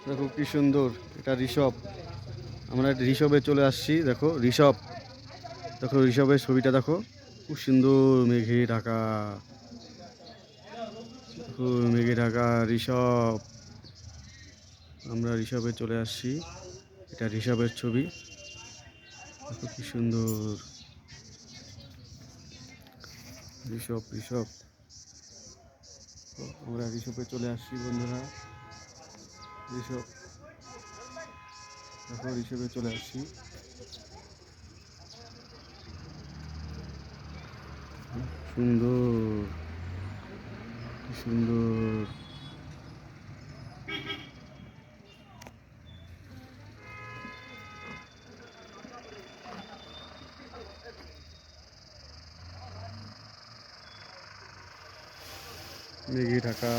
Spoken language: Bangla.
দেখো কি সুন্দর, এটা ঋষভ। আমরা ঋষভে চলে আসছি, দেখো ঋষভ। দেখো ঋষভের ছবিটা দেখো, খুব সুন্দর মেঘে ঢাকা। দেখো মেঘে ঢাকা ঋষভ। আমরা ঋষভে চলে আসছি, এটা ঋষভের ছবি। দেখো কি সুন্দর ঋষভ ঋষভ। আমরা ঋষভে চলে আসছি বন্ধুরা, ঋষভ। দেখো ঋষভে চলে আসছি, সুন্দর, কি সুন্দর। মেঘে ঢাকা।